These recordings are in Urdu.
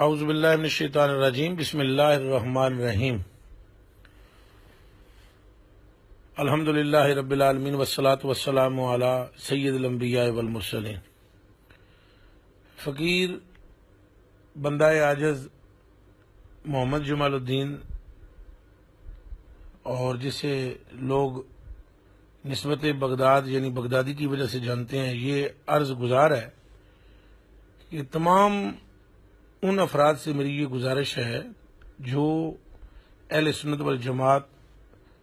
اعوذ باللہ من الشیطان الرجیم بسم اللہ الرحمن الرحیم الحمدللہ رب العالمین والصلاة والسلام علی سید الانبیاء والمرسلین۔ فقیر بندہ عاجز محمد جمال الدین، اور جسے لوگ نسبت بغداد یعنی بغدادی کی وجہ سے جانتے ہیں، یہ عرض گزار ہے کہ تمام ان افراد سے میری یہ گزارش ہے جو اہل سنت والجماعت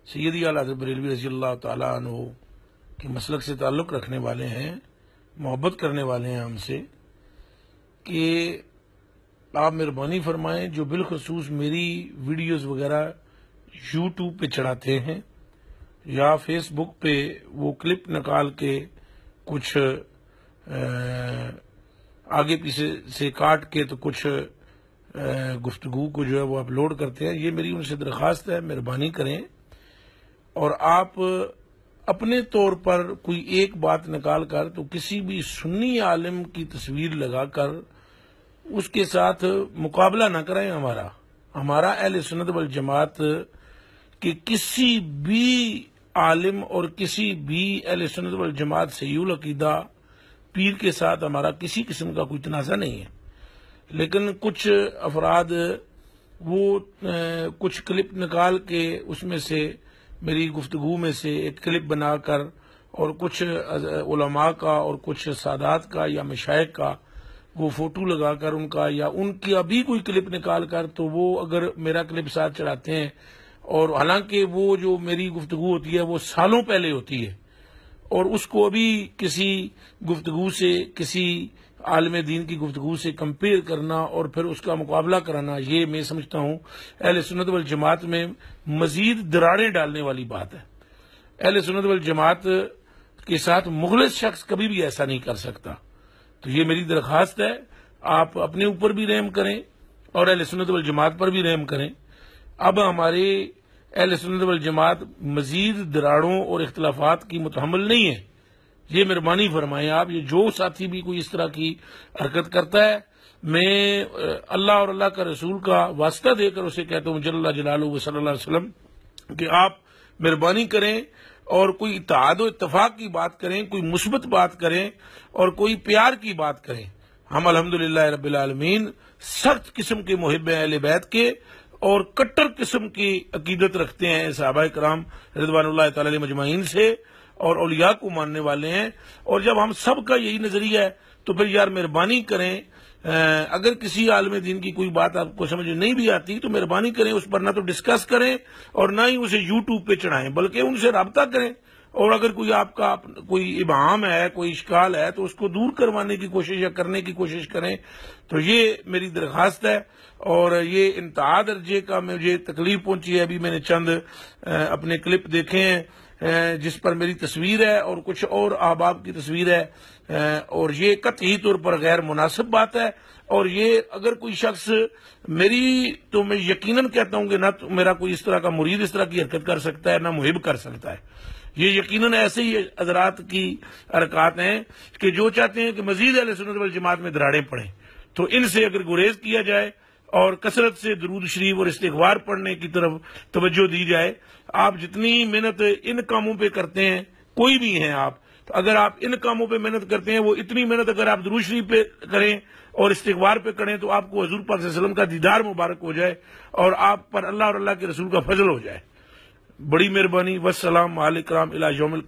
سیدی اعلیٰ حضرت بریلوی رضی اللہ تعالیٰ عنہ کے مسلک سے تعلق رکھنے والے ہیں، محبت کرنے والے ہیں ہم سے، کہ آپ مہربانی فرمائیں جو بالخصوص میری ویڈیوز وغیرہ یوٹیوب پہ چڑھاتے ہیں یا فیس بک پہ وہ کلپ نکال کے کچھ آگے پیچھے سے کاٹ کے تو کچھ گفتگو کو جو ہے وہ اپلوڈ کرتے ہیں، یہ میری ان سے درخواست ہے، مہربانی کریں اور آپ اپنے طور پر کوئی ایک بات نکال کر تو کسی بھی سنی عالم کی تصویر لگا کر اس کے ساتھ مقابلہ نہ کریں۔ ہمارا اہل سنت والجماعت کہ کسی بھی عالم اور کسی بھی اہل سنت والجماعت صحیح العقیدہ پیر کے ساتھ ہمارا کسی قسم کا کوئی تنازع نہیں ہے، لیکن کچھ افراد وہ کچھ کلپ نکال کے اس میں سے میری گفتگو میں سے ایک کلپ بنا کر اور کچھ علماء کا اور کچھ سادات کا یا مشائخ کا وہ فوٹو لگا کر ان کا یا ان کی ابھی کوئی کلپ نکال کر تو وہ اگر میرا کلپ ساتھ چڑھاتے ہیں، اور حالانکہ وہ جو میری گفتگو ہوتی ہے وہ سالوں پہلے ہوتی ہے، اور اس کو ابھی کسی گفتگو سے کسی عالم دین کی گفتگو سے کمپیئر کرنا اور پھر اس کا مقابلہ کرانا، یہ میں سمجھتا ہوں اہل سنت والجماعت میں مزید دراڑیں ڈالنے والی بات ہے۔ اہل سنت والجماعت کے ساتھ مخلص شخص کبھی بھی ایسا نہیں کر سکتا۔ تو یہ میری درخواست ہے، آپ اپنے اوپر بھی رحم کریں اور اہل سنت والجماعت پر بھی رحم کریں۔ اب ہمارے اہل سنت والجماعت مزید دراڑوں اور اختلافات کی متحمل نہیں ہے، یہ مہربانی فرمائیں آپ۔ یہ جو ساتھی بھی کوئی اس طرح کی حرکت کرتا ہے، میں اللہ اور اللہ کا رسول کا واسطہ دے کر اسے کہتا ہوں جل جلالہ و صلی اللہ علیہ وسلم کہ آپ مہربانی کریں اور کوئی اتحاد و اتفاق کی بات کریں، کوئی مثبت بات کریں اور کوئی پیار کی بات کریں۔ ہم الحمدللہ رب العالمین سخت قسم کے محب ہیں اہل بیت کے، اور کٹر قسم کی عقیدت رکھتے ہیں صحابہ کرام رضوان اللہ تعالی علیہ مجمعین سے، اور اولیاء کو ماننے والے ہیں۔ اور جب ہم سب کا یہی نظریہ ہے تو پھر یار مہربانی کریں، اگر کسی عالم دین کی کوئی بات آپ کو سمجھ نہیں بھی آتی تو مہربانی کریں اس پر نہ تو ڈسکس کریں اور نہ ہی اسے یوٹیوب پہ چڑھائیں، بلکہ ان سے رابطہ کریں، اور اگر کوئی آپ کا کوئی ابہام ہے، کوئی اشکال ہے تو اس کو دور کروانے کی کوشش یا کرنے کی کوشش کریں۔ تو یہ میری درخواست ہے، اور یہ انتہا درجے کا مجھے تکلیف پہنچی ہے۔ ابھی میں نے چند اپنے کلپ دیکھے ہیں جس پر میری تصویر ہے اور کچھ اور احباب کی تصویر ہے، اور یہ قطعی طور پر غیر مناسب بات ہے۔ اور یہ اگر کوئی شخص میری، تو میں یقیناً کہتا ہوں کہ نہ تو میرا کوئی اس طرح کا مرید اس طرح کی حرکت کر سکتا ہے، نہ محب کر سکتا ہے۔ یہ یقیناً ایسے ہی حضرات کی حرکات ہیں کہ جو چاہتے ہیں کہ مزید اہل سنت والجماعت میں دراڑیں پڑیں، تو ان سے اگر گریز کیا جائے اور کثرت سے درود شریف اور استغفار پڑھنے کی طرف توجہ دی جائے۔ آپ جتنی محنت ان کاموں پہ کرتے ہیں، کوئی بھی ہیں آپ، تو اگر آپ ان کاموں پہ محنت کرتے ہیں، وہ اتنی محنت اگر آپ درود شریف پہ کریں اور استغفار پہ کریں تو آپ کو حضور پاک صلی اللہ علیہ وسلم کا دیدار مبارک ہو جائے اور آپ پر اللہ اور اللہ کے رسول کا فضل ہو جائے۔ بڑی مہربانی، والسلام علیکم الی یوم